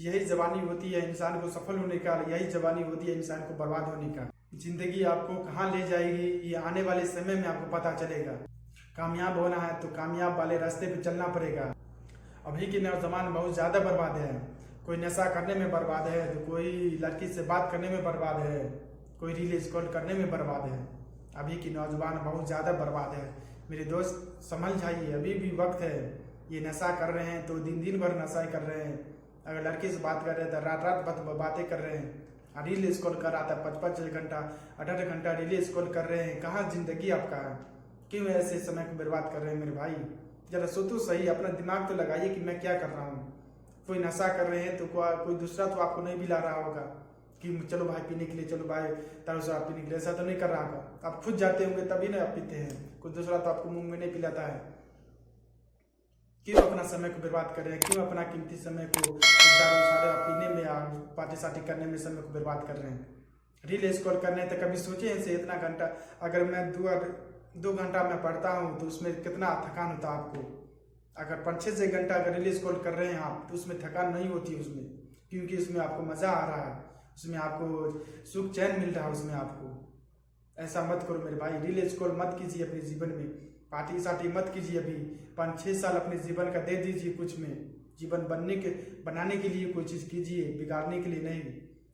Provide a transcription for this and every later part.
यही जवानी होती है इंसान को सफल होने का, यही जवानी होती है इंसान को बर्बाद होने का। जिंदगी आपको कहाँ ले जाएगी ये आने वाले समय में आपको पता चलेगा। कामयाब होना है तो कामयाब वाले रास्ते पे चलना पड़ेगा। अभी के नौजवान बहुत ज़्यादा बर्बाद है। कोई नशा करने में बर्बाद है, तो कोई लड़की से बात करने में बर्बाद है, कोई रील स्क्रॉल करने में बर्बाद है। अभी के नौजवान बहुत ज़्यादा बर्बाद है। मेरे दोस्त समझ जाइए, अभी भी वक्त है। ये नशा कर रहे हैं तो दिन दिन भर नशा कर रहे हैं। अगर लड़की से बात कर रहे हैं तो रात रात बातें कर रहे हैं। रील स्क्रॉल कर रहा था 5-5 घंटा 8-8 घंटा रील स्क्रॉल कर रहे हैं। कहाँ जिंदगी आपका है? क्यों ऐसे समय को बर्बाद कर रहे हैं मेरे भाई? जरा सोचो सही, अपना दिमाग तो लगाइए कि मैं क्या कर रहा हूँ। कोई नशा कर रहे हैं तो कोई दूसरा तो आपको नहीं पिला रहा होगा कि चलो भाई पीने के लिए, चलो भाई तारो शराब पीने के लिए, ऐसा तो नहीं कर रहा होगा। आप खुद जाते होंगे तभी ना आप पीते हैं, कोई दूसरा तो आपको मुंह में नहीं पिलाता है। क्यों अपना समय को बर्बाद कर रहे हैं? क्यों अपना कीमती समय को सारे पीने में या पार्टी सार्टी करने में समय को बर्बाद कर रहे हैं? रील स्क्रॉल करने तो कभी सोचे ऐसे इतना घंटा, अगर मैं 2 घंटा मैं पढ़ता हूँ तो उसमें कितना थकान होता है आपको। अगर 5-6 घंटा अगर रील स्क्रॉल कर रहे हैं आप तो उसमें थकान नहीं होती उसमें, क्योंकि उसमें आपको मज़ा आ रहा है, उसमें आपको सुख चैन मिल रहा है उसमें आपको। ऐसा मत करो मेरे भाई, रील स्क्रॉल मत कीजिए अपने जीवन में। पार्टी सार्टी मत कीजिए। अभी 5-6 साल अपने जीवन का दे दीजिए कुछ में। जीवन बनाने के लिए कोई चीज़ कीजिए, बिगाड़ने के लिए नहीं।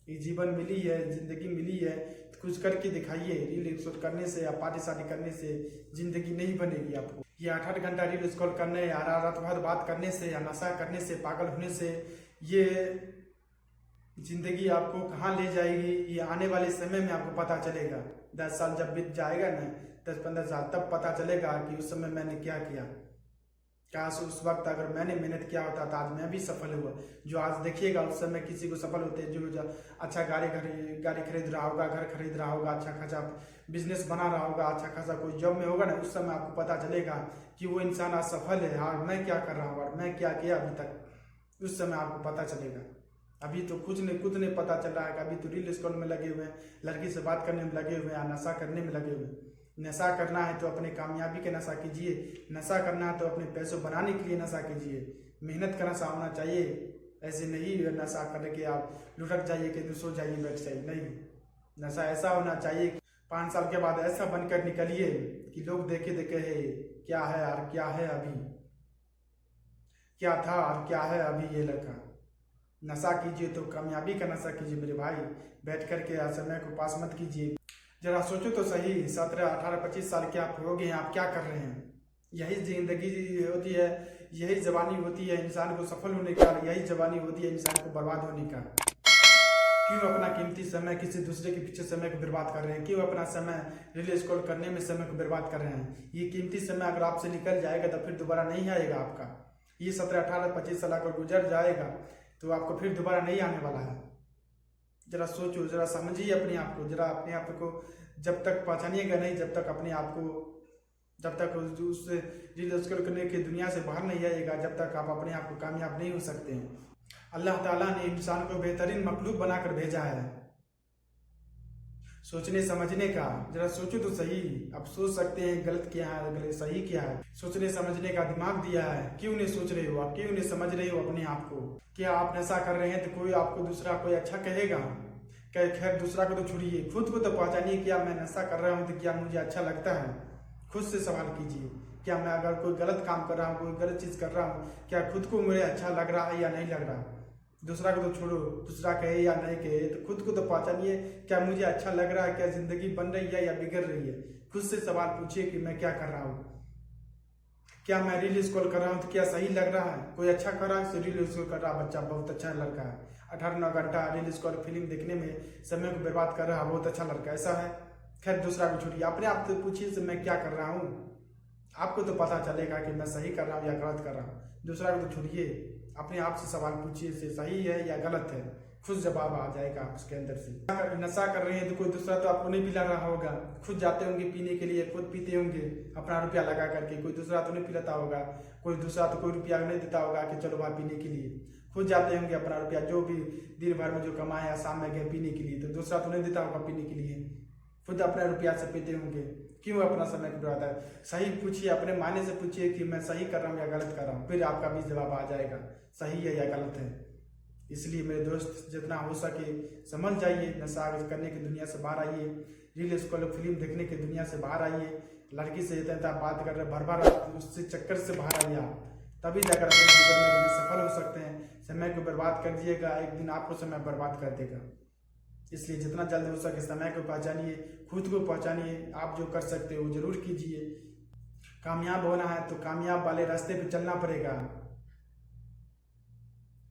ये जीवन मिली है, जिंदगी मिली है तो कुछ करके दिखाइए। रील स्क्रॉल करने से या पार्टी सार्टी करने से जिंदगी नहीं बनेगी आपको। ये 8-8 घंटा रील स्क्रॉल करने या रात भर बात करने से या नशा करने से, पागल होने से ये जिंदगी आपको कहाँ ले जाएगी ये आने वाले समय में आपको पता चलेगा। 10 साल जब बीत जाएगा ना, 10-15 साल, तब पता चलेगा कि उस समय मैंने क्या किया। काश उस वक्त अगर मैंने मेहनत किया होता तो आज मैं भी सफल हुआ। जो आज देखिएगा उस समय किसी को सफल होते जो अच्छा गाड़ी खरीद रहा होगा, घर खरीद रहा होगा, अच्छा खासा बिजनेस बना रहा होगा, अच्छा खासा कोई जॉब में होगा ना, उस समय आपको पता चलेगा कि वो इंसान आज सफल है और मैं क्या कर रहा हूँ और मैं क्या किया अभी तक। उस समय आपको पता चलेगा। अभी तो कुछ नहीं पता चल रहा है। अभी तो रील स्क्रॉल में लगे हुए हैं, लड़की से बात करने में लगे हुए हैं, नशा करने में लगे हुए हैं। नशा करना है तो अपने कामयाबी के नशा कीजिए, नशा करना है तो अपने पैसों बनाने के लिए नशा कीजिए। मेहनत का नशा होना चाहिए। ऐसे नहीं नशा करके आप लुढ़क जाइए कि सो जाइए बैठ जाइए, नहीं। नशा ऐसा होना चाहिए 5 साल के बाद ऐसा बनकर निकलिए कि लोग देखे है क्या है और क्या है अभी, क्या था और क्या है अभी ये लड़का। नशा कीजिए तो कामयाबी का नशा कीजिए मेरे भाई। बैठ करके समय को पास मत कीजिए। जरा सोचो तो सही, 17, 18, 25 साल के आप हो गए हैं, आप क्या कर रहे हैं? यही जिंदगी होती है, यही जवानी होती है इंसान को सफल होने का, यही जवानी होती है इंसान को बर्बाद होने का। क्यों अपना कीमती समय किसी दूसरे के पीछे समय को बर्बाद कर रहे हैं? क्यों अपना समय रील स्क्रॉल करने में समय को बर्बाद कर रहे हैं? ये कीमती समय अगर आपसे निकल जाएगा तो फिर दोबारा नहीं आएगा आपका। ये 17, 18, 25 साल अगर गुजर जाएगा तो आपको फिर दोबारा नहीं आने वाला है। जरा सोचो, जरा समझिए अपने आप को। जरा अपने आप को जब तक पहचानिएगा नहीं, जब तक उस रील स्क्रॉल करने की दुनिया से बाहर नहीं आएगा, जब तक आप अपने आप को कामयाब नहीं हो सकते हैं। अल्लाह ताला ने इंसान को बेहतरीन मखलूक बनाकर भेजा है सोचने समझने का। जरा सोचो तो सही। आप सोच सकते हैं गलत क्या है, गलत सही क्या है। सोचने समझने का दिमाग दिया है। क्यों नहीं सोच रहे हो आप? क्यों नहीं समझ रहे हो अपने आप को? क्या आप नशा कर रहे हैं तो कोई आपको दूसरा कोई अच्छा कहेगा? खैर दूसरा को तो छोड़िए, खुद को तो पहचानिए। क्या मैं नशा कर रहा हूँ तो क्या मुझे अच्छा लगता है? खुद से सवाल कीजिए। क्या मैं अगर कोई गलत काम कर रहा हूँ, कोई गलत चीज़ कर रहा हूँ, क्या खुद को मुझे अच्छा लग रहा है या नहीं लग रहा? दूसरा को तो छोड़ो, दूसरा कहे या नहीं कहे, तो खुद को तो पहचानिए। क्या मुझे अच्छा लग रहा है? क्या जिंदगी बन रही है या बिगड़ रही है? खुद से सवाल पूछिए कि मैं क्या कर रहा हूँ। क्या मैं रील स्क्रॉल कर रहा हूँ तो क्या सही लग रहा है? कोई अच्छा कर रहा है तो रील स्क्रॉल कर रहा है, बच्चा बहुत अच्छा लड़का है, 18-9 घंटा रील स्क्रॉल फिल्म देखने में समय को बर्बाद कर रहा है, बहुत अच्छा लड़का ऐसा है। खैर दूसरा को छोड़िए, अपने आप से पूछिए से मैं क्या कर रहा हूँ। आपको तो पता चलेगा कि मैं सही कर रहा हूँ या गलत कर रहा हूँ। दूसरा को तो छोड़िए, अपने आप से सवाल पूछिए से सही है या गलत है। खुद जवाब आ जाएगा उसके अंदर से। नशा कर रहे हैं तो कोई दूसरा तो आपको नहीं पिला रहा होगा। खुद जाते होंगे पीने के लिए, खुद पीते होंगे अपना रुपया लगा करके। कोई दूसरा तो नहीं पिलाता होगा, कोई दूसरा तो कोई रुपया नहीं देता होगा कि चलो भाई पीने के लिए। खुद जाते होंगे अपना रुपया जो भी दिन भर में जो कमाया शाम में गए पीने के लिए, तो दूसरा तो नहीं देता होगा पीने के लिए। खुद अपना रुपया से पीते होंगे। क्यों अपना समय बर्बाद है? सही पूछिए, अपने मायने से पूछिए कि मैं सही कर रहा हूँ या गलत कर रहा हूँ, फिर आपका भी जवाब आ जाएगा सही है या गलत है। इसलिए मेरे दोस्त जितना हो सके समझ जाइए, नशा करने की दुनिया से बाहर आइए, रील स्क्रॉल फिल्म देखने की दुनिया से बाहर आइए, लड़की से इतना बात कर रहे भर उससे चक्कर से बाहर आइए आप, तभी जाकर अपने जीवन में एक दिन सफल हो सकते हैं। समय को बर्बाद कर दिएगा, एक दिन आपको समय बर्बाद कर देगा। इसलिए जितना जल्द हो सके समय को पहचानिए, खुद को पहचानिए, आप जो कर सकते हो जरूर कीजिए। कामयाब होना है तो कामयाब वाले रास्ते पे चलना पड़ेगा,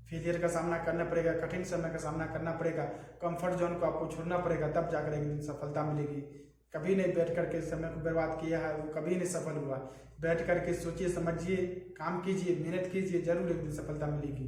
फेलियर का सामना करना पड़ेगा, कठिन समय का सामना करना पड़ेगा, कंफर्ट जोन को आपको छोड़ना पड़ेगा, तब जाकर एक दिन सफलता मिलेगी। कभी नहीं बैठ करके समय को बर्बाद किया है वो कभी नहीं सफल हुआ। बैठ करके सोचिए, समझिए, काम कीजिए, मेहनत कीजिए, जरूर एक दिन सफलता मिलेगी।